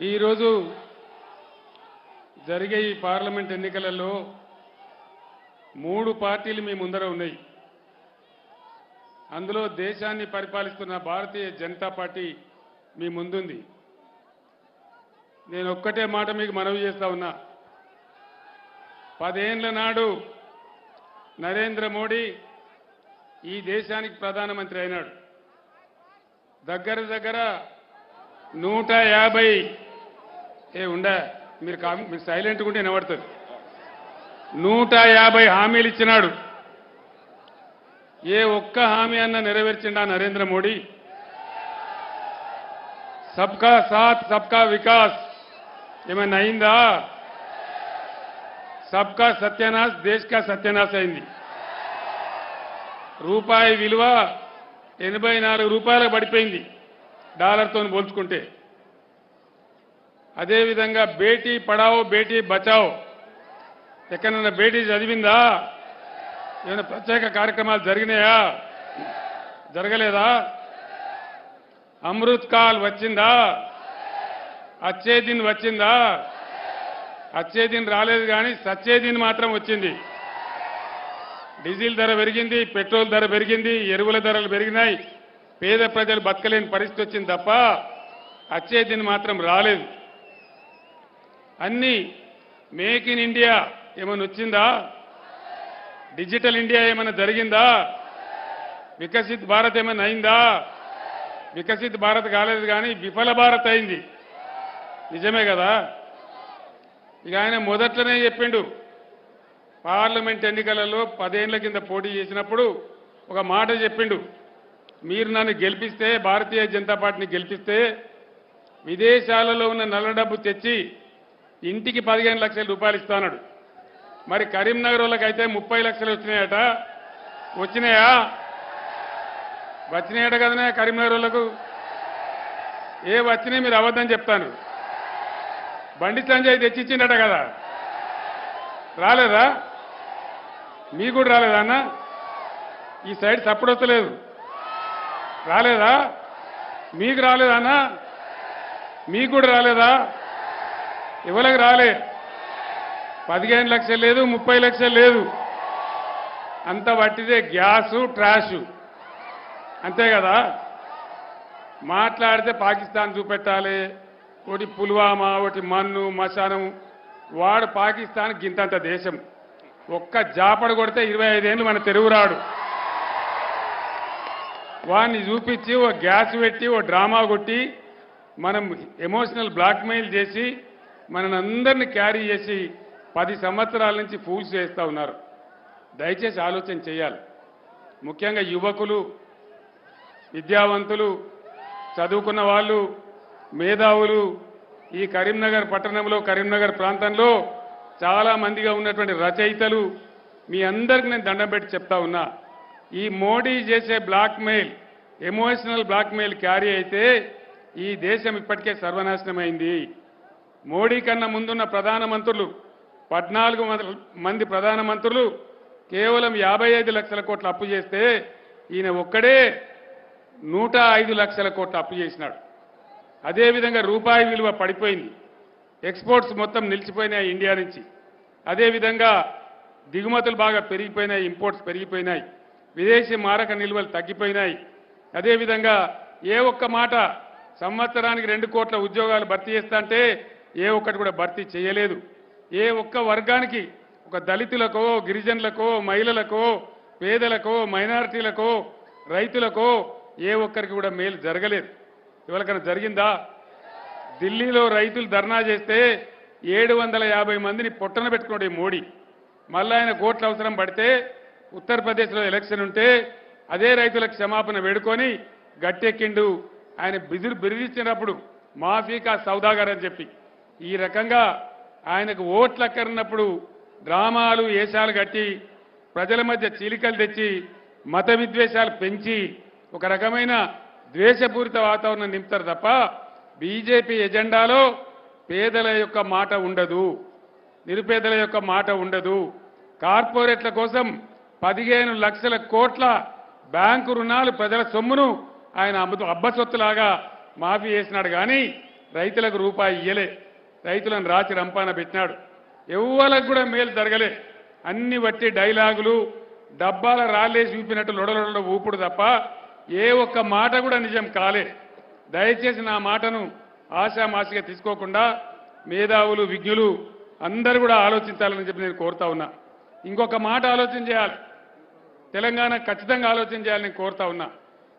ఈరోజు జరిగే ఈ పార్లమెంట్ ఎన్నికలలో 3 పార్టీలు మీ ముందర ఉన్నాయి. అందులో దేశాన్ని పరిపాలిస్తున్న భారతీయ జనతా పార్టీ మీ ముందుంది. నేను ఒక్కటే మాట మీకు మనవి చేస్తా ఉన్నా. 10 ఏళ్ల నాడు నరేంద్ర మోడీ ఈ దేశానికి ప్రధానమంత్రి అయినాడు. దగ్గర 150 మీరు సైలెంట్గా ఉంటే వినబడుతుంది. 150 హామీలు ఇచ్చినాడు. ఏ ఒక్క హామీ అన్న నెరవేర్చిండా నరేంద్ర మోడీ? సబ్కా సాత్ సబ్కా వికాస్ ఏమైనా అయిందా? సబ్కా సత్యనాశ్ దేశ్ కా సత్యనాశ్ అయింది. రూపాయి విలువ 84 రూపాయలకు పడిపోయింది డాలర్తో పోల్చుకుంటే. అదేవిధంగా బేటీ పడావో బేటీ బచావో ఎక్కడన్నా బేటీ చదివిందా? ఏమైనా ప్రత్యేక కార్యక్రమాలు జరిగినాయా? జరగలేదా? అమృత్ కాల్ వచ్చిందా? అచ్చే దిన్ వచ్చిందా? అచ్చే దిన్ రాలేదు, కానీ సచ్చే దిన్ మాత్రం వచ్చింది. డీజిల్ ధర పెరిగింది, పెట్రోల్ ధర పెరిగింది, ఎరువుల ధరలు పెరిగినాయి. పేద ప్రజలు బతకలేని పరిస్థితి వచ్చింది తప్ప అచ్చే దిన్ మాత్రం రాలేదు. అన్ని మేక్ ఇన్ ఇండియా ఏమైనా వచ్చిందా? డిజిటల్ ఇండియా ఏమైనా జరిగిందా? వికసిత్ భారత్ ఏమైనా అయిందా? వికసిత్ భారత్ కాలేదు, కానీ విఫల భారత్ అయింది. నిజమే కదా? ఇక ఆయన మొదట్లోనే చెప్పిండు. పార్లమెంట్ ఎన్నికలలో 10 ఏళ్ల కింద పోటీ చేసినప్పుడు ఒక మాట చెప్పిండు. మీరు నన్ను గెలిపిస్తే, భారతీయ జనతా పార్టీని గెలిపిస్తే విదేశాలలో ఉన్న నల్ల డబ్బు తెచ్చి ఇంటికి 15 లక్షల రూపాయలు ఇస్తాడు. మరి కరీంనగర్ వాళ్ళకైతే 30 లక్షలు వచ్చినాయట. వచ్చినాయా? వచ్చినాయట కదనే కరీంనగర్ వాళ్ళకు. ఏ వచ్చినాయి మీరు అబద్ధం చెప్తాను. బండి సంజయ్ తెచ్చిచ్చిండట కదా, రాలేదా? మీకు కూడా రాలేదా అన్న? ఈ సైడ్ సప్పుడు వస్తలేదు. రాలేదా? మీకు రాలేదా అన్న? మీకు కూడా రాలేదా? ఎవరికి రాలే. 15 లక్షలు లేదు, 30 లక్షలు లేదు. అంత వట్టిదే గ్యాసు ట్రాషు, అంతే కదా? మాట్లాడితే పాకిస్తాన్ చూపెట్టాలి. ఒకటి పుల్వామా, ఒకటి మన్ను మశానం. వాడు పాకిస్తాన్ గింతంత దేశం. ఒక్క జాపడ కొడితే 25 ఏళ్ళు మన తెలుగురాడు. వాడిని చూపించి ఓ గ్యాస్ పెట్టి ఓ డ్రామా కొట్టి మనం ఎమోషనల్ బ్లాక్మెయిల్ చేసి మనని అందరినీ క్యారీ చేసి 10 సంవత్సరాల నుంచి ఫూల్స్ చేస్తూ ఉన్నారు. దయచేసి ఆలోచన చేయాలి. ముఖ్యంగా యువకులు, విద్యావంతులు, చదువుకున్న వాళ్ళు, మేధావులు ఈ కరీంనగర్ పట్టణంలో, కరీంనగర్ ప్రాంతంలో చాలా మందిగా ఉన్నటువంటి రచయితలు, మీ అందరికి నేను దండం పెట్టి చెప్తా ఉన్నా. ఈ మోడీ చేసే బ్లాక్మెయిల్, ఎమోషనల్ బ్లాక్మెయిల్ క్యారీ అయితే ఈ దేశం ఇప్పటికే సర్వనాశనమైంది. మోడీ కన్నా ముందున్న ప్రధానమంత్రులు 14 మంది ప్రధానమంత్రులు కేవలం 55 లక్షల కోట్ల అప్పు చేస్తే ఈయన ఒక్కడే 105 లక్షల కోట్ల అప్పు చేసినాడు. అదేవిధంగా రూపాయి విలువ పడిపోయింది. ఎక్స్పోర్ట్స్ మొత్తం నిలిచిపోయినాయి ఇండియా నుంచి. అదేవిధంగా దిగుమతులు బాగా పెరిగిపోయినాయి, ఇంపోర్ట్స్ పెరిగిపోయినాయి, విదేశీ మారక నిల్వలు తగ్గిపోయినాయి. అదేవిధంగా ఏ ఒక్క మాట సంవత్సరానికి 2 కోట్ల ఉద్యోగాలు భర్తీ చేస్తా అంటే ఏ ఒక్కటి కూడా భర్తీ చేయలేదు. ఏ ఒక్క వర్గానికి, ఒక దళితులకో, గిరిజనులకో, మహిళలకో, పేదలకో, మైనారిటీలకో, రైతులకో ఏ ఒక్కరికి కూడా మేలు జరగలేదు. ఎవరికైనా జరిగిందా? ఢిల్లీలో రైతులు ధర్నా చేస్తే 750 మందిని పొట్టన పెట్టుకున్నాడు ఈ మోడీ. మళ్ళీ ఆయన కోట్ల అవసరం పడితే ఉత్తరప్రదేశ్లో ఎలక్షన్ ఉంటే అదే రైతులకు క్షమాపణ వేడుకొని గట్టెక్కిండు. ఆయన బిరుదిచ్చినప్పుడు మాఫీకా సౌదాగర్ అని చెప్పి ఈ రకంగా ఆయనకు ఓట్లు అక్కరున్నప్పుడు డ్రామాలు, ఏషాలు కట్టి ప్రజల మధ్య చీలికలు తెచ్చి మత విద్వేషాలు పెంచి ఒక రకమైన ద్వేషపూరిత వాతావరణం నింపుతారు తప్ప బీజేపీ ఎజెండాలో పేదల యొక్క మాట ఉండదు, నిరుపేదల యొక్క మాట ఉండదు. కార్పొరేట్ల కోసం 15 లక్షల కోట్ల బ్యాంకు రుణాలు ప్రజల సొమ్మును ఆయన అబ్బసొత్తులాగా మాఫీ చేసినాడు. కానీ రైతులకు రూపాయి ఇయ్యలే, రైతులను రాచి రంపాన పెట్టినాడు. ఎవ్వలకు కూడా మేలు జరగలే. అన్ని వట్టి డైలాగులు, డబ్బాల రాళ్ళేసి చూపినట్టు లొడలొడ ఊపుడు తప్ప ఏ ఒక్క మాట కూడా నిజం కాలే. దయచేసి నా మాటను ఆశామాసిగా తీసుకోకుండా మేధావులు, విజ్ఞులు అందరూ కూడా ఆలోచించాలని చెప్పి నేను కోరుతా ఉన్నా. ఇంకొక మాట ఆలోచన చేయాలి, తెలంగాణ ఖచ్చితంగా ఆలోచన చేయాలని నేను కోరుతా ఉన్నా.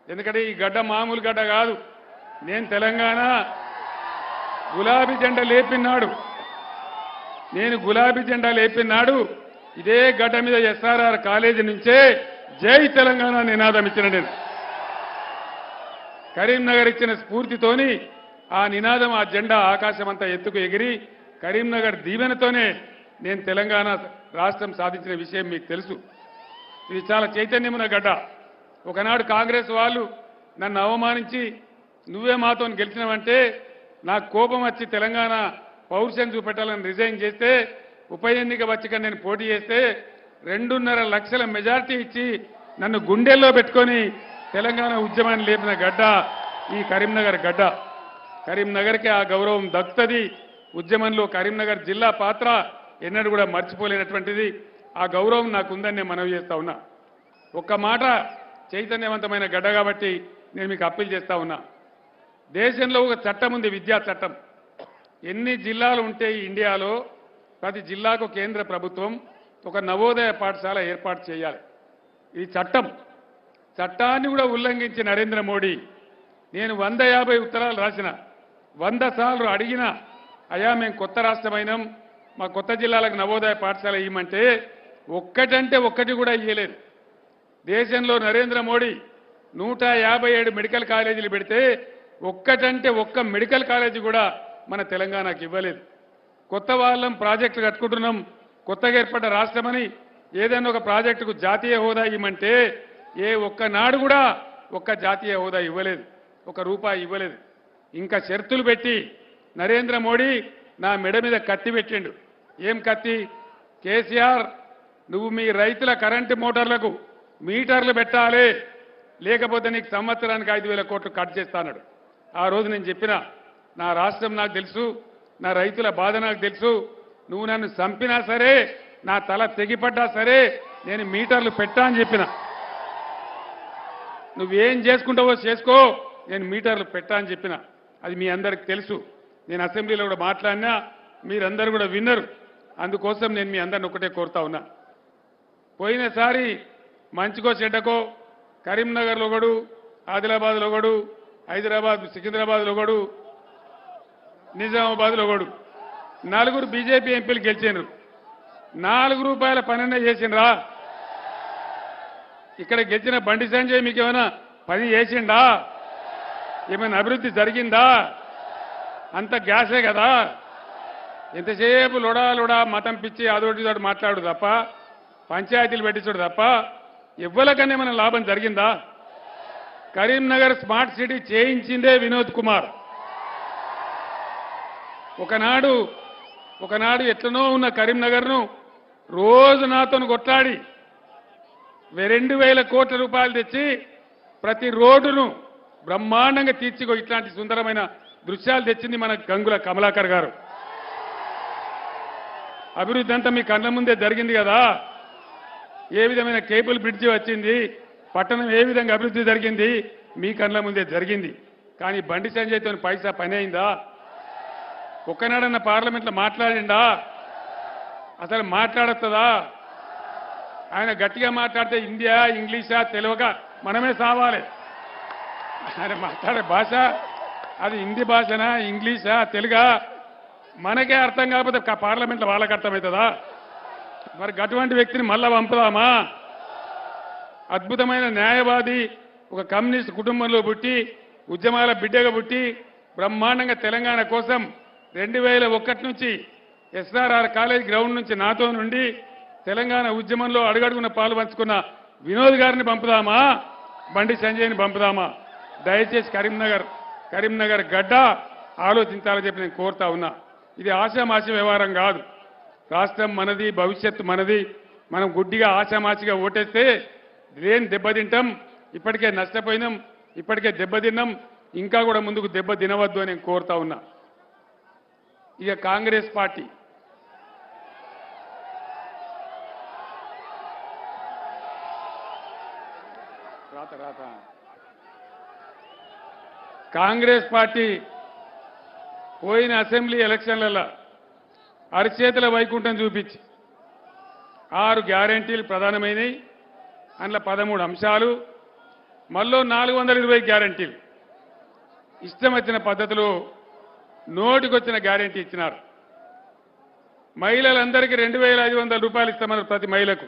ఎందుకంటే ఈ గడ్డ మామూలు గడ్డ కాదు. నేను తెలంగాణ గులాబీ జెండా లేపినాడు, నేను గులాబీ జెండా లేపినాడు ఇదే గడ్డ మీద ఎస్ఆర్ఆర్ కాలేజీ నుంచే జై తెలంగాణ నినాదం ఇచ్చిన నేను. కరీంనగర్ ఇచ్చిన స్ఫూర్తితోని ఆ నినాదం, ఆ జెండా ఆకాశమంతా ఎత్తుకు ఎగిరి కరీంనగర్ దీవెనతోనే నేను తెలంగాణ రాష్ట్రం సాధించిన విషయం మీకు తెలుసు. ఇది చాలా చైతన్యమున్న గడ్డ. ఒకనాడు కాంగ్రెస్ వాళ్ళు నన్ను అవమానించి నువ్వే మాతో గెలిచినవంటే నాకు కోపం వచ్చి తెలంగాణ పౌరుషం చూపెట్టాలని రిజైన్ చేస్తే, ఉప ఎన్నిక వచ్చిక నేను పోటీ చేస్తే 2.5 లక్షల మెజార్టీ ఇచ్చి నన్ను గుండెల్లో పెట్టుకొని తెలంగాణ ఉద్యమాన్ని లేపిన గడ్డ ఈ కరీంనగర్ గడ్డ. కరీంనగర్కి ఆ గౌరవం దక్కుతుంది. ఉద్యమంలో కరీంనగర్ జిల్లా పాత్ర ఎన్నడూ కూడా మర్చిపోలేనటువంటిది. ఆ గౌరవం నాకు ఉందని నేను మనవి చేస్తా ఉన్నా. ఒక్క మాట, చైతన్యవంతమైన గడ్డ కాబట్టి నేను మీకు అప్పీల్ చేస్తా ఉన్నా. దేశంలో ఒక చట్టం ఉంది, విద్యా చట్టం. ఎన్ని జిల్లాలు ఉంటే ఇండియాలో ప్రతి జిల్లాకు కేంద్ర ప్రభుత్వం ఒక నవోదయ పాఠశాల ఏర్పాటు చేయాలి. ఈ చట్టం, చట్టాన్ని కూడా ఉల్లంఘించి నరేంద్ర మోడీ, నేను 150 ఉత్తరాలు రాసిన, 100 సార్లు అడిగినా అయ్యా మేము కొత్త రాష్ట్రమైనాం, మా కొత్త జిల్లాలకు నవోదయ పాఠశాల ఇవ్వమంటే ఒక్కటంటే ఒక్కటి కూడా ఇయ్యలేదు. దేశంలో నరేంద్ర మోడీ 157 మెడికల్ కాలేజీలు పెడితే ఒక్కటంటే ఒక్క మెడికల్ కాలేజీ కూడా మన తెలంగాణకు ఇవ్వలేదు. కొత్త వాళ్ళం ప్రాజెక్టులు కట్టుకుంటున్నాం, కొత్తగా ఏర్పడ్డ రాష్ట్రమని ఏదైనా ఒక ప్రాజెక్టుకు జాతీయ హోదా ఇవ్వమంటే ఏ ఒక్కనాడు కూడా ఒక్క జాతీయ హోదా ఇవ్వలేదు, ఒక రూపాయి ఇవ్వలేదు. ఇంకా షరతులు పెట్టి నరేంద్ర మోడీ నా మెడ మీద కత్తి పెట్టిండు. ఏం కత్తి? కేసీఆర్ నువ్వు మీ రైతుల కరెంటు మోటార్లకు మీటర్లు పెట్టాలి, లేకపోతే నీకు సంవత్సరానికి 5,000 కోట్లు కట్ చేస్తాడు. ఆ రోజు నేను చెప్పిన, నా రాష్ట్రం నాకు తెలుసు, నా రైతుల బాధ నాకు తెలుసు, నువ్వు నన్ను చంపినా సరే, నా తల తెగిపడ్డా సరే నేను మీటర్లు పెట్టా అని చెప్పిన. నువ్వేం చేసుకుంటావో చేసుకో, నేను మీటర్లు పెట్టా అని చెప్పిన. అది మీ అందరికి తెలుసు. నేను అసెంబ్లీలో కూడా మాట్లాడినా, మీరందరూ కూడా విన్నరు. అందుకోసం నేను మీ అందరిని ఒకటే కోరుతా ఉన్నా. పోయినసారి మంచికో చెడ్డకో కరీంనగర్లో ఒకడు, ఆదిలాబాద్లో ఒకడు, హైదరాబాద్ సికింద్రాబాద్లో ఒకడు, నిజామాబాద్లో ఒకడు, 4 బీజేపీ ఎంపీలు గెలిచినారు. 4 రూపాయల పనైనా చేసిండ్రా? ఇక్కడ గెలిచిన బండి సంజయ్ మీకు ఏమైనా పని చేసిండా? ఏమైనా అభివృద్ధి జరిగిందా? అంత గ్యాసే కదా. ఎంతసేపు లొడా మతం పిచ్చి అదొకటి తోటి మాట్లాడు తప్ప, పంచాయతీలు పెట్టించుడు తప్ప ఎవ్వరికన్నా ఏమైనా లాభం జరిగిందా? కరీంనగర్ స్మార్ట్ సిటీ చేయించిందే వినోద్ కుమార్. ఒకనాడు ఎట్లనో ఉన్న కరీంనగర్ను రోజు నాతో కొట్లాడి 2,000 కోట్ల రూపాయలు తెచ్చి ప్రతి రోడ్డును బ్రహ్మాండంగా తీర్చిగో ఇట్లాంటి సుందరమైన దృశ్యాలు తెచ్చింది మన గంగుల కమలాకర్ గారు. అభివృద్ధి అంతా మీ కళ్ళ ముందే జరిగింది కదా. ఏ విధమైన కేబుల్ బ్రిడ్జి వచ్చింది, పట్టణం ఏ విధంగా అభివృద్ధి జరిగింది మీ కళ్ళ ముందే జరిగింది. కానీ బండి సంజయ్తో పైసా పని అయిందా? ఒక్కనాడన్న పార్లమెంట్లో మాట్లాడిందా? అసలు మాట్లాడుతుందా? ఆయన గట్టిగా మాట్లాడితే హిందీయా ఇంగ్లీషా తెలుగుగా మనమే సావాలి. ఆయన మాట్లాడే భాష అది హిందీ భాషనా ఇంగ్లీషా తెలుగా మనకే అర్థం కాకపోతే పార్లమెంట్లో వాళ్ళకి అర్థమవుతుందా? మరి అటువంటి వ్యక్తిని మళ్ళా పంపుదామా? అద్భుతమైన న్యాయవాది, ఒక కమ్యూనిస్ట్ కుటుంబంలో పుట్టి ఉద్యమాల బిడ్డగా పుట్టి బ్రహ్మాండంగా తెలంగాణ కోసం 2001 నుంచి ఎస్ఆర్ఆర్ కాలేజ్ గ్రౌండ్ నుంచి నాతో నుండి తెలంగాణ ఉద్యమంలో అడుగడుగున పాలు పంచుకున్న వినోద్ గారిని పంపుదామా, బండి సంజయ్ని పంపుదామా? దయచేసి కరీంనగర్ గడ్డ ఆలోచించాలని చెప్పి నేను కోరుతా ఉన్నా. ఇది ఆశామాషి వ్యవహారం కాదు. రాష్ట్రం మనది, భవిష్యత్తు మనది. మనం గుడ్డిగా ఆశామాషిగా ఓటేస్తే ఏం దెబ్బతింటాం? ఇప్పటికే నష్టపోయినాం, ఇప్పటికే దెబ్బతిన్నాం, ఇంకా కూడా ముందుకు దెబ్బ తినవద్దు అని నేను కోరుతా ఉన్నా. ఇక కాంగ్రెస్ పార్టీ కాంగ్రెస్ పార్టీ పోయిన అసెంబ్లీ ఎలక్షన్లలో అరిచేతుల వైకుంఠం చూపించి 6 గ్యారెంటీలు ప్రధానమైనవి. అందులో 13 అంశాలు, మళ్ళీ 420 గ్యారెంటీలు ఇష్టం వచ్చిన పద్ధతిలో నోటికొచ్చిన గ్యారెంటీ ఇచ్చినారు. మహిళలందరికీ 2,500 రూపాయలు ఇస్తామన్నారు ప్రతి మహిళకు.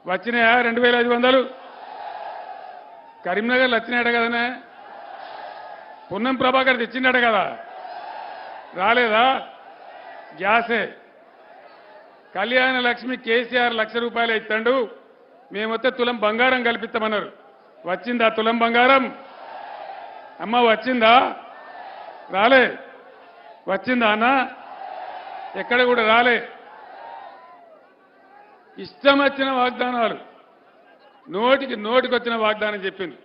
వచ్చినాయా 2,500? కరీంనగర్లో వచ్చినాయట కదనే. పున్నం ప్రభాకర్ తెచ్చిండట కదా, రాలేదా? గ్యాసే. కళ్యాణ లక్ష్మి కేసీఆర్ ₹1,00,000 ఇస్తాడు, మేమొస్తే తులం బంగారం కల్పిస్తామన్నారు. వచ్చిందా తులం బంగారం? అమ్మ వచ్చిందా? రాలే. వచ్చిందా అన్న? ఎక్కడ కూడా రాలే. ఇష్టం వచ్చిన వాగ్దానాలు, నోటికొచ్చిన వాగ్దానం చెప్పింది.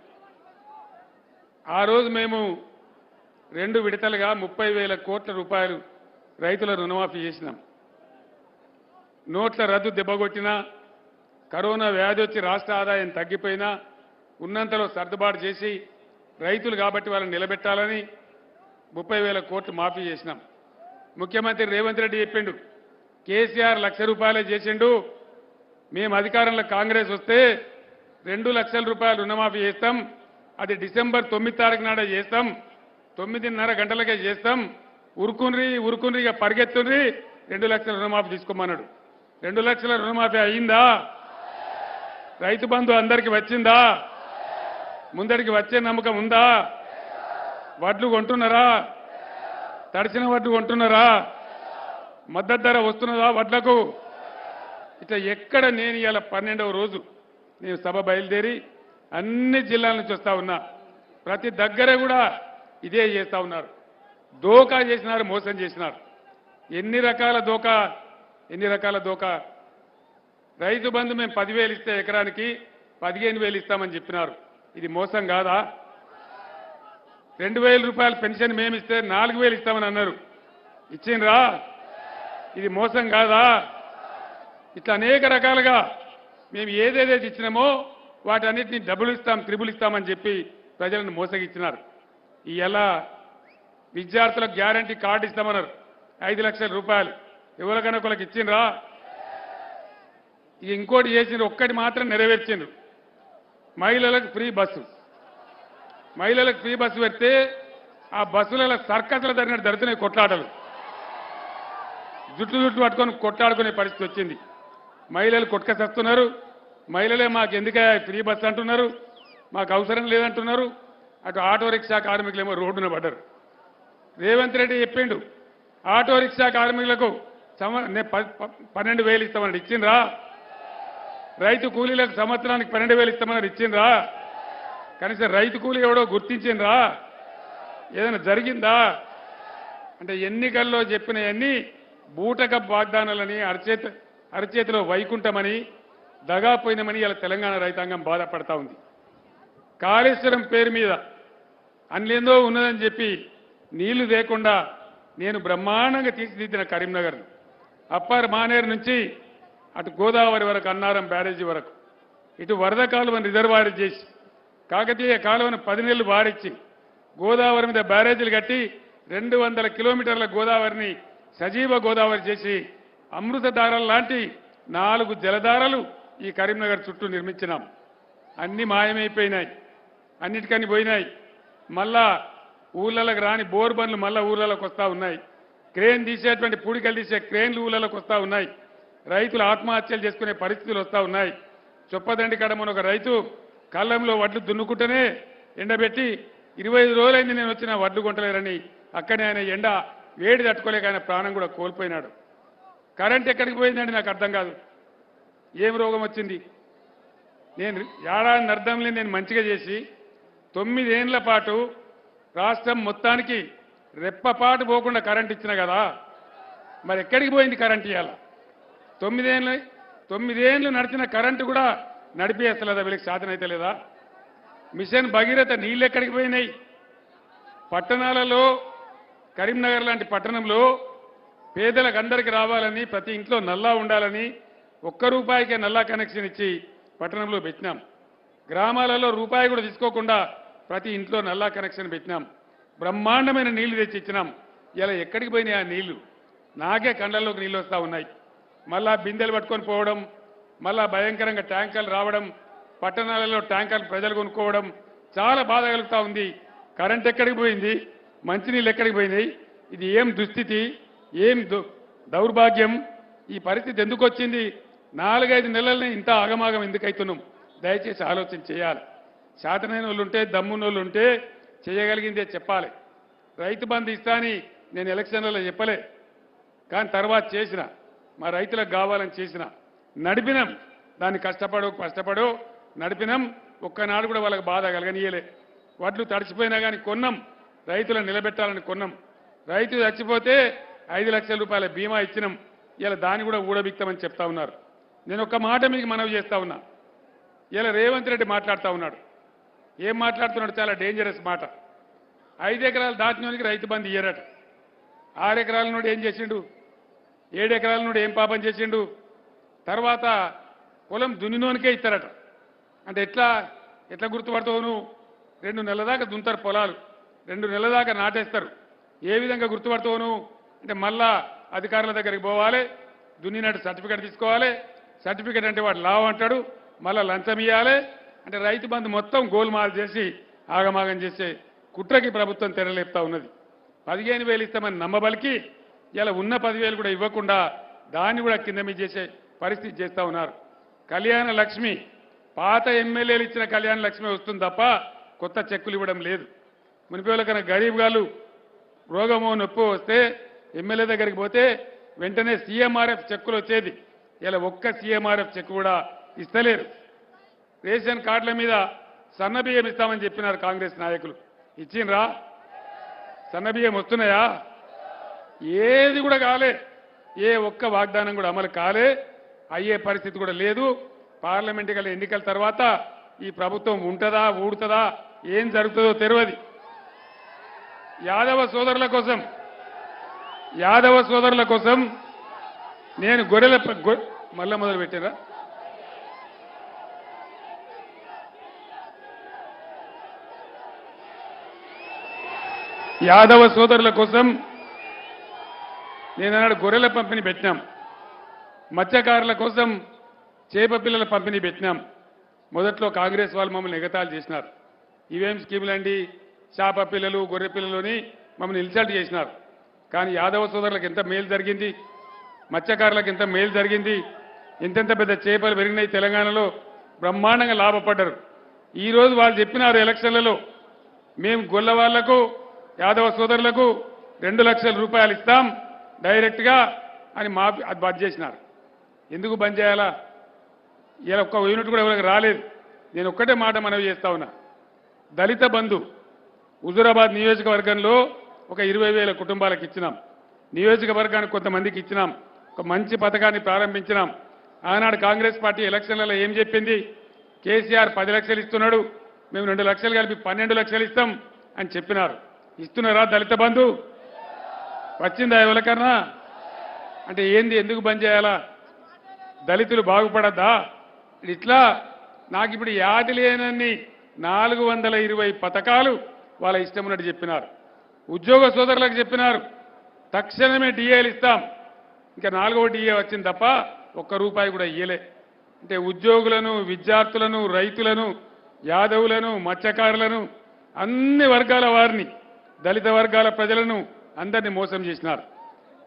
ఆ రోజు మేము 2 విడతలుగా 30,000 కోట్ల రూపాయలు రైతుల రుణమాఫీ చేసినాం. నోట్ల రద్దు దెబ్బగొట్టినా, కరోనా వ్యాధి వచ్చి రాష్ట్ర ఆదాయం తగ్గిపోయినా ఉన్నంతలో సర్దుబాటు చేసి రైతులు కాబట్టి వాళ్ళని నిలబెట్టాలని 30,000 కోట్లు మాఫీ చేసినాం. ముఖ్యమంత్రి రేవంత్ రెడ్డి చెప్పిండు, కేసీఆర్ ₹1,00,000 చేసిండు, మేము అధికారంలో కాంగ్రెస్ వస్తే 2 లక్షల రూపాయలు రుణమాఫీ చేస్తాం, అది డిసెంబర్ 9 తారీఖు నాడే చేస్తాం, 9:30 గంటలకే చేస్తాం, ఉరుకున్రిగా పరిగెత్తుండ్రి, 2 లక్షల రుణమాఫీ తీసుకోమన్నాడు. 2 లక్షల రుణమాఫీ అయిందా? రైతు బంధు అందరికీ వచ్చిందా? ముందడికి వచ్చే నమ్మకం ఉందా? వడ్లు కొంటున్నారా? తడిసిన వడ్లు కొంటున్నారా? మద్దతు ధర వస్తున్నదా వడ్లకు? ఇట్లా ఎక్కడ నేను ఇవాళ 12వ రోజు నేను సభ బయలుదేరి అన్ని జిల్లాల నుంచి వస్తా ఉన్నా. ప్రతి దగ్గర కూడా ఇదే చేస్తా ఉన్నారు. దోకా చేసినారు, మోసం చేసినారు. ఎన్ని రకాల దోకా. రైతు బంధు మేము 10,000 ఇస్తే ఎకరానికి 15,000 ఇస్తామని చెప్పినారు. ఇది మోసం కాదా? 2,000 రూపాయల పెన్షన్ మేమిస్తే 4,000 ఇస్తామని అన్నారు. ఇచ్చిండ్రా? ఇది మోసం కాదా? ఇట్లా అనేక రకాలుగా మేము ఏదేదైతే ఇచ్చినామో వాటన్నిటిని డబుల్ ఇస్తాం, త్రిబుల్ ఇస్తామని చెప్పి ప్రజలను మోసగిచ్చినారు. ఇలా విద్యార్థులకు గ్యారంటీ కార్డు ఇస్తామన్నారు, 5 లక్షల రూపాయలు. ఎవరికైనా ఒకరికి ఇచ్చిండ్రా? ఇంకోటి చేసిండ్రు, ఒక్కటి మాత్రం నెరవేర్చిండ్రు, మహిళలకు ఫ్రీ బస్సు. మహిళలకు ఫ్రీ బస్సు పెడితే ఆ బస్సులలో సర్కస్ల జరిగినట్టు జరుగుతున్నాయి కొట్లాటలు. జుట్టు పట్టుకొని కొట్లాడుకునే పరిస్థితి వచ్చింది. మహిళలు కొట్టుకసేస్తున్నారు. మహిళలే మాకు ఎందుకే ఫ్రీ బస్సు అంటున్నారు, మాకు అవసరం లేదంటున్నారు. అటు ఆటో రిక్షా కార్మికులేమో రోడ్డున పడ్డారు. రేవంత్ రెడ్డి చెప్పిండు, ఆటో రిక్షా కార్మికులకు 12,000 ఇస్తామని ఇచ్చిండ్రా? రైతు కూలీలకు సంవత్సరానికి 12,000 ఇస్తామని ఇచ్చిండ్రా? కనీసం రైతు కూలీ ఎవడో గుర్తించిండ్రా? ఏదైనా జరిగిందా? అంటే ఎన్నికల్లో చెప్పినవన్నీ బూటక వాగ్దానాలని, అరచేతిలో వైకుంఠమని, దగాపోయినమని ఇలా తెలంగాణ రైతాంగం బాధపడతా ఉంది. కాళేశ్వరం పేరు మీద అన్నేందో ఉన్నదని చెప్పి నీళ్లు లేకుండా నేను బ్రహ్మాండంగా తీర్చిదిద్దిన కరీంనగర్, అప్పర్ మానేరు నుంచి అటు గోదావరి వరకు, అన్నారం బ్యారేజీ వరకు, ఇటు వరద కాలువను రిజర్వాయర్ చేసి, కాకతీయ కాలువను 10 నెలలు వాడిచ్చి, గోదావరి మీద బ్యారేజీలు కట్టి 200 కిలోమీటర్ల గోదావరిని సజీవ గోదావరి చేసి, అమృతధారలు లాంటి 4 జలధారలు ఈ కరీంనగర్ చుట్టూ నిర్మించినాం. అన్ని మాయమైపోయినాయి, అన్నిటికన్నీ పోయినాయి. మళ్ళా ఊళ్ళలోకి రాని బోర్ బండ్లు మళ్ళా ఊళ్ళలోకి వస్తూ ఉన్నాయి. క్రేన్ తీసేటువంటి పూడికలు తీసే క్రేన్లు ఊళ్ళలోకి వస్తూ ఉన్నాయి. రైతులు ఆత్మహత్యలు చేసుకునే పరిస్థితులు వస్తూ ఉన్నాయి. చొప్పదండి కడమని ఒక రైతు కళ్ళంలో వడ్లు దున్నుకుంటేనే ఎండబెట్టి 25 రోజులైంది నేను వచ్చిన వడ్లు కొంటలేరని అక్కడే ఆయన ఎండ వేడి తట్టుకోలేక ఆయన ప్రాణం కూడా కోల్పోయినాడు. కరెంట్ ఎక్కడికి పోయిందండి నాకు అర్థం కాదు. ఏం రోగం వచ్చింది? నేను ఏడాది అర్థంలో నేను మంచిగా చేసి 9 ఏళ్ల పాటు రాష్ట్రం మొత్తానికి రెప్పపాటు పోకుండా కరెంట్ ఇచ్చిన కదా, మరి ఎక్కడికి పోయింది కరెంట్? ఇవ్వాల 9 ఏళ్ళు నడిచిన కరెంటు కూడా నడిపేస్తలేదా? వీళ్ళకి సాధన అయితే లేదా? మిషన్ భగీరథ నీళ్ళు ఎక్కడికి పోయినాయి? పట్టణాలలో, కరీంనగర్ లాంటి పట్టణంలో పేదలకు అందరికీ రావాలని, ప్రతి ఇంట్లో నల్లా ఉండాలని ₹1 నల్లా కనెక్షన్ ఇచ్చి పట్టణంలో పెట్టినాం. గ్రామాలలో రూపాయి కూడా తీసుకోకుండా ప్రతి ఇంట్లో నల్లా కనెక్షన్ పెట్టినాం. బ్రహ్మాండమైన నీళ్లు తెచ్చి ఇచ్చినాం. ఇలా ఎక్కడికి పోయినాయి ఆ నీళ్లు? నాకే కళ్ళల్లోకి నీళ్ళు వస్తూ ఉన్నాయి. మళ్ళా బిందెలు పట్టుకొని పోవడం, మళ్ళా భయంకరంగా ట్యాంకర్లు రావడం, పట్టణాలలో ట్యాంకర్లు ప్రజలు కొనుక్కోవడం చాలా బాధ కలుగుతూ ఉంది. కరెంట్ ఎక్కడికి పోయింది? మంచినీళ్ళు ఎక్కడికి పోయినాయి? ఇది ఏం దుస్థితి, ఏం దౌర్భాగ్యం? ఈ పరిస్థితి ఎందుకు వచ్చింది? 4-5 నెలలనే ఇంత ఆగమాగం ఎందుకు అవుతున్నాం? దయచేసి ఆలోచన చేయాలి. శాతనైన వాళ్ళు ఉంటే, దమ్మున్న వాళ్ళు ఉంటే చేయగలిగిందే చెప్పాలి. రైతు బంధు ఇస్తా అని నేను ఎలక్షన్లలో చెప్పలే, కానీ తర్వాత చేసిన, మా రైతులకు కావాలని చేసిన, నడిపినాం. దాన్ని కష్టపడో నడిపినాం. ఒక్కనాడు కూడా వాళ్ళకి బాధ కలగనీయలే. వడ్లు తడిచిపోయినా కానీ కొన్నాం, రైతులను నిలబెట్టాలని కొన్నాం. రైతు చచ్చిపోతే 5 లక్షల రూపాయల బీమా ఇచ్చినాం. ఇలా దాన్ని కూడా ఊడబిక్తామని చెప్తా ఉన్నారు. నేను ఒక్క మాట మీకు మనవి చేస్తా ఉన్నా. ఇలా రేవంత్ రెడ్డి మాట్లాడుతూ ఉన్నాడు. ఏం మాట్లాడుతున్నాడు? చాలా డేంజరస్ మాట. 5 ఎకరాలు దాటినోనికి రైతు బంధు ఇయ్యరట. 6 ఎకరాల నుండి ఏం చేసిండు? 7 ఎకరాల నుండి ఏం పాపం చేసిండు? తర్వాత పొలం దున్నినోనికే ఇస్తారట. అంటే ఎట్లా గుర్తుపడతావు నువ్వు? 2 నెలల దాకా దున్నుతారు పొలాలు, 2 నెలల దాకా నాటేస్తారు. ఏ విధంగా గుర్తుపడతావు నువ్వు? అంటే మళ్ళా అధికారుల దగ్గరికి పోవాలి, దున్నినట్టు సర్టిఫికేట్ తీసుకోవాలి. సర్టిఫికేట్ అంటే వాడు లావు అంటాడు, మళ్ళా లంచం ఇవ్వాలి. అంటే రైతు బంధు మొత్తం గోల్మాల్ చేసి ఆగమాగం చేసే కుట్రకి ప్రభుత్వం తెరలేపుతా ఉన్నది. 15,000 ఇస్తామని నమ్మబలికి ఇలా ఉన్న 10,000 కూడా ఇవ్వకుండా దాన్ని కూడా కింద మీద చేసే పరిస్థితి చేస్తూ ఉన్నారు. కళ్యాణ లక్ష్మి, పాత ఎమ్మెల్యేలు ఇచ్చిన కళ్యాణ లక్ష్మి వస్తుంది తప్ప కొత్త చెక్కులు ఇవ్వడం లేదు. మునిపేళ్ళ కన్నా గరీబ్ గారు రోగమో నొప్పి వస్తే ఎమ్మెల్యే దగ్గరికి పోతే వెంటనే సీఎంఆర్ఎఫ్ చెక్కులు వచ్చేది. ఇలా ఒక్క సీఎంఆర్ఎఫ్ చెక్ కూడా ఇస్తలేరు. రేషన్ కార్డుల మీద సన్నబియ్యం ఇస్తామని చెప్పినారు కాంగ్రెస్ నాయకులు. ఇచ్చిండ్రా? సన్నబియ్యం వస్తున్నాయా? ఏది కూడా కాలే. ఏ ఒక్క వాగ్దానం కూడా అమలు కాలే. అయ్యే పరిస్థితి కూడా లేదు. పార్లమెంట్ ఎన్నికల తర్వాత ఈ ప్రభుత్వం ఉంటుందా, ఊడుతుందా, ఏం జరుగుతుందో తెలియదు. యాదవ సోదరుల కోసం నేను మళ్ళా మొదలు పెట్టారా? యాదవ సోదరుల కోసం నేనన్నాడు గొర్రెల పంపిణీ పెట్టినాం. మత్స్యకారుల కోసం చేప పిల్లల పంపిణీ పెట్టినాం. మొదట్లో కాంగ్రెస్ వాళ్ళు మమ్మల్ని ఎగతాళి చేసినారు. ఇవేం స్కీములండి, చేప పిల్లలు గొర్రె పిల్లలని మమ్మల్ని ఇన్సల్ట్ చేసినారు. కానీ యాదవ సోదరులకు ఎంత మేలు జరిగింది, మత్స్యకారులకు ఎంత మేలు జరిగింది, ఎంతెంత పెద్ద చేపలు పెరిగినాయి. తెలంగాణలో బ్రహ్మాండంగా లాభపడ్డారు. ఈరోజు వాళ్ళు చెప్పినారు ఎలక్షన్లలో, మేము గొల్ల వాళ్లకు యాదవ సోదరులకు 2 లక్షల రూపాయలు ఇస్తాం డైరెక్ట్గా అని అది బంద్ చేసినారు. ఎందుకు బంద్ చేయాలా? ఇలా ఒక్క యూనిట్ కూడా ఎవరికి రాలేదు. నేను ఒక్కటే మాట మనవి చేస్తా ఉన్నా. దళిత బంధు హుజూరాబాద్ నియోజకవర్గంలో ఒక 20,000 కుటుంబాలకు ఇచ్చినాం. నియోజకవర్గానికి కొంతమందికి ఇచ్చినాం. ఒక మంచి పథకాన్ని ప్రారంభించినాం. ఆనాడు కాంగ్రెస్ పార్టీ ఎలక్షన్లలో ఏం చెప్పింది? కేసీఆర్ 10 లక్షలు ఇస్తున్నాడు, మేము 2 లక్షలు కలిపి 12 లక్షలు ఇస్తాం అని చెప్పినారు. ఇస్తున్నారా దళిత బంధు? వచ్చిందా ఎవరికన్నా? అంటే ఏంది, ఎందుకు బంద్ చేయాలా? దళితులు బాగుపడద్దా? ఇట్లా నాకు ఇప్పుడు యాది లేనన్ని 420 పథకాలు వాళ్ళ ఇష్టం ఉన్నట్టు చెప్పినారు. ఉద్యోగ సోదరులకు చెప్పినారు తక్షణమే డిఏలు ఇస్తాం. ఇంకా 4వ డిఏ వచ్చింది తప్ప ₹1 కూడా ఇయ్యలే. అంటే ఉద్యోగులను, విద్యార్థులను, రైతులను, యాదవులను, మత్స్యకారులను, అన్ని వర్గాల వారిని, దళిత వర్గాల ప్రజలను అందరినీ మోసం చేసినారు.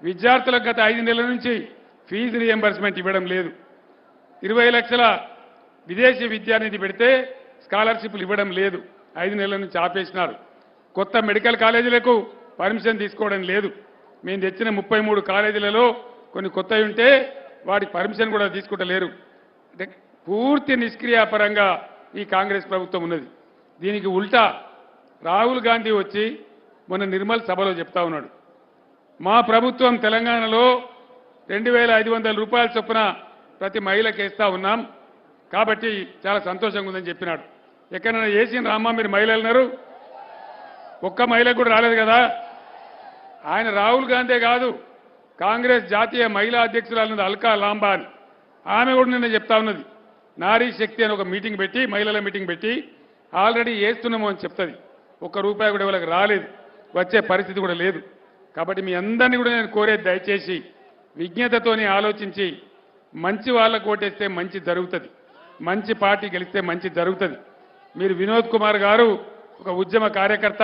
విద్యార్థులకు గత 5 నెలల నుంచి ఫీజు రియంబర్స్మెంట్ ఇవ్వడం లేదు. 20 లక్షల విదేశీ విద్యానిధి పెడితే స్కాలర్షిప్లు ఇవ్వడం లేదు. 5 నెలల నుంచి ఆపేసినారు. కొత్త మెడికల్ కాలేజీలకు పర్మిషన్ తీసుకోవడం లేదు. మేము తెచ్చిన 33 కాలేజీలలో కొన్ని కొత్తవి ఉంటే వాటి పర్మిషన్ కూడా తీసుకుంటలేరు. అంటే పూర్తి నిష్క్రియాపరంగా ఈ కాంగ్రెస్ ప్రభుత్వం ఉన్నది. దీనికి ఉల్టా రాహుల్ గాంధీ వచ్చి మొన్న నిర్మల్ సభలో చెప్తా ఉన్నాడు, మా ప్రభుత్వం తెలంగాణలో 2,500 రూపాయల చొప్పున ప్రతి మహిళకి ఇస్తా ఉన్నాం కాబట్టి చాలా సంతోషంగా ఉందని చెప్పినాడు. ఎక్కడైనా వేసిన రామ్మా మీరు మహిళలున్నారు? ఒక్క మహిళకు కూడా రాలేదు కదా. ఆయన రాహుల్ గాంధీ కాదు, కాంగ్రెస్ జాతీయ మహిళా అధ్యక్షురాలు అల్కా లాంబా అని ఆమె కూడా నిన్న చెప్తా ఉన్నది నారీ శక్తి అని ఒక మీటింగ్ పెట్టి మహిళల మీటింగ్ పెట్టి ఆల్రెడీ వేస్తున్నాము అని చెప్తుంది. ₹1 కూడా వాళ్ళకి రాలేదు, వచ్చే పరిస్థితి కూడా లేదు. కాబట్టి మీ అందరినీ కూడా నేను కోరేది దయచేసి విజ్ఞతతోని ఆలోచించి మంచి వాళ్ళకు ఓటేస్తే మంచి జరుగుతుంది, మంచి పార్టీ గెలిస్తే మంచి జరుగుతుంది. మీరు వినోద్ కుమార్ గారు ఒక ఉద్యమ కార్యకర్త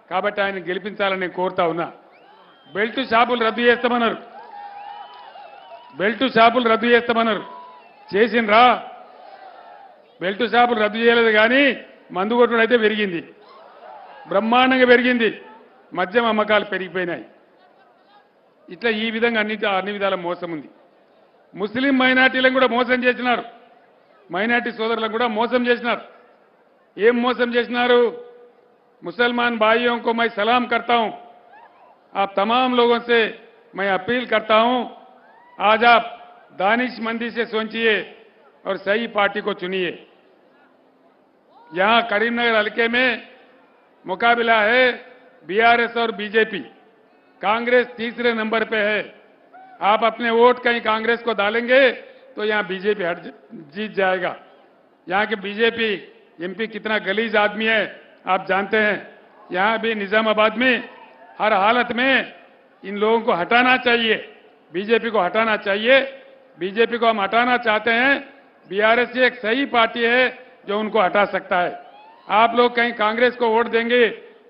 కాబట్టి ఆయన గెలిపించాలని నేను కోరుతా ఉన్నా. బెల్ట్ షాపులు రద్దు చేస్తామన్నారు, బెల్ట్ షాపులు రద్దు చేస్తామన్నారు, చేసిండ్రా? బెల్ట్ షాపులు రద్దు చేయలేదు కానీ మందు కొట్టుడు అయితే పెరిగింది, బ్రహ్మాండంగా పెరిగింది, మద్యం అమ్మకాలు పెరిగిపోయినాయి. ఇట్లా ఈ విధంగా అన్ని విధాల మోసం ఉంది. ముస్లిం మైనార్టీలను కూడా మోసం చేసినారు, మైనార్టీ సోదరులను కూడా మోసం చేసినారు. ఏం మోసం చేసినారు? मुसलमान भाइयों को मैं सलाम करता हूं, आप तमाम लोगों से मैं अपील करता हूं, आज आप दानिशमंदी से सोचिए और सही पार्टी को चुनिए. यहां करीमनगर हल्के में मुकाबला है बीआरएस और बीजेपी. कांग्रेस तीसरे नंबर पे है. आप अपने वोट कहीं कांग्रेस को डालेंगे तो यहां बीजेपी जीत जाएगा. यहां के बीजेपी एमपी कितना गलीज आदमी है आप जानते हैं. यहां भी निजामाबाद में हर हालत में इन लोगों को हटाना चाहिए, बीजेपी को हटाना चाहिए. बीजेपी को हम हटाना चाहते हैं. बीआरएस एक सही पार्टी है जो उनको हटा सकता है. आप लोग कहीं कांग्रेस को वोट देंगे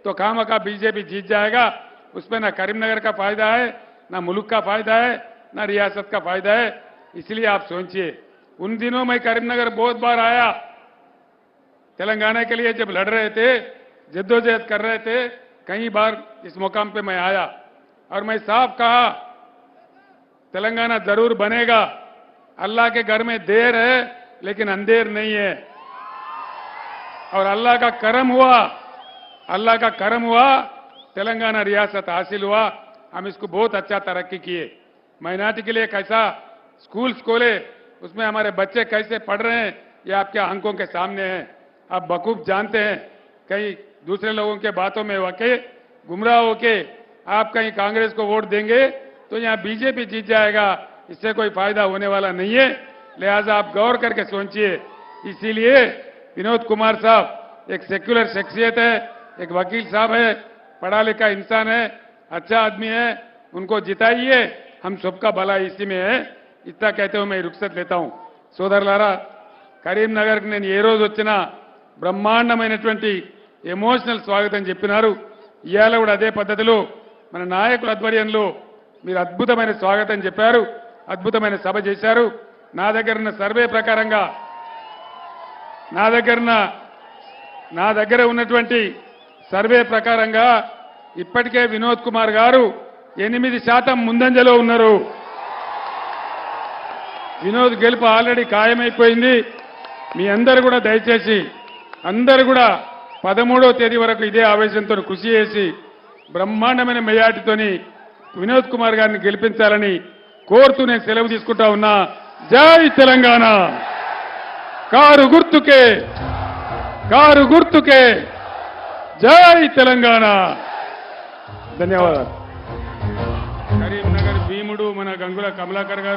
तो खामखा बीजेपी जीत जाएगा. उसमें ना करीमनगर का फायदा है, ना मुल्क का फायदा है, ना रियासत का फायदा है. इसलिए आप सोचिए. उन दिनों मैं करीमनगर बहुत बार आया, तेलंगाना के लिए जब लड़ रहे थे, जद्दोजहद कर रहे थे, कई बार इस मुकाम पे मैं आया और मैं साफ कहा तेलंगाना जरूर बनेगा. अल्लाह के घर में देर है लेकिन अंधेर नहीं है. और अल्लाह का करम हुआ, अल्लाह का करम हुआ, तेलंगाना रियासत हासिल हुआ. हम इसको बहुत अच्छा तरक्की किए. माइनॉरिटी के लिए कैसा स्कूल्स खोले, उसमें हमारे बच्चे कैसे पढ़ रहे हैं ये आपके आंखों के सामने है. आप बखूब जानते हैं. कहीं दूसरे लोगों के बातों में वाकई गुमराह होके आप कहीं कांग्रेस को वोट देंगे तो यहां बीजेपी जीत जाएगा. इससे कोई फायदा होने वाला नहीं है. लिहाजा आप गौर करके सोचिए. इसीलिए विनोद कुमार साहब एक सेक्युलर शख्सियत है, एक वकील साहब है, पढ़ा लिखा इंसान है, अच्छा आदमी है, उनको जिताइए. हम सबका भला इसी में है. इतना कहते हुए मैं रुखसत लेता हूं. సోదరులారా, కరీంనగర్కి నేను ఏ రోజు వచ్చినా బ్రహ్మాండమైనటువంటి ఎమోషనల్ స్వాగతం చెప్పినారు. ఇవాళ కూడా అదే పద్ధతిలో మన నాయకుల ఆధ్వర్యంలో మీరు అద్భుతమైన స్వాగతం చెప్పారు, అద్భుతమైన సభ చేశారు. నా దగ్గర ఉన్న సర్వే ప్రకారంగా నా దగ్గర ఉన్నటువంటి సర్వే ప్రకారంగా ఇప్పటికే వినోద్ కుమార్ గారు 8% ముందంజలో ఉన్నారు. వినోద్ గెలుపు ఆల్రెడీ ఖాయమైపోయింది. మీ అందరూ కూడా దయచేసి అందరూ కూడా 13వ తేదీ వరకు ఇదే ఆవేశంతో కృషి చేసి బ్రహ్మాండమైన మెజార్టీతోని వినోద్ కుమార్ గారిని గెలిపించాలని కోరుతూ నేను సెలవు తీసుకుంటా ఉన్నా. జై తెలంగాణ. కారు గుర్తుకే జై తెలంగాణ. ధన్యవాదాలు. కరీంనగర్ భీముడు మన గంగుల కమలాకర్ గారు.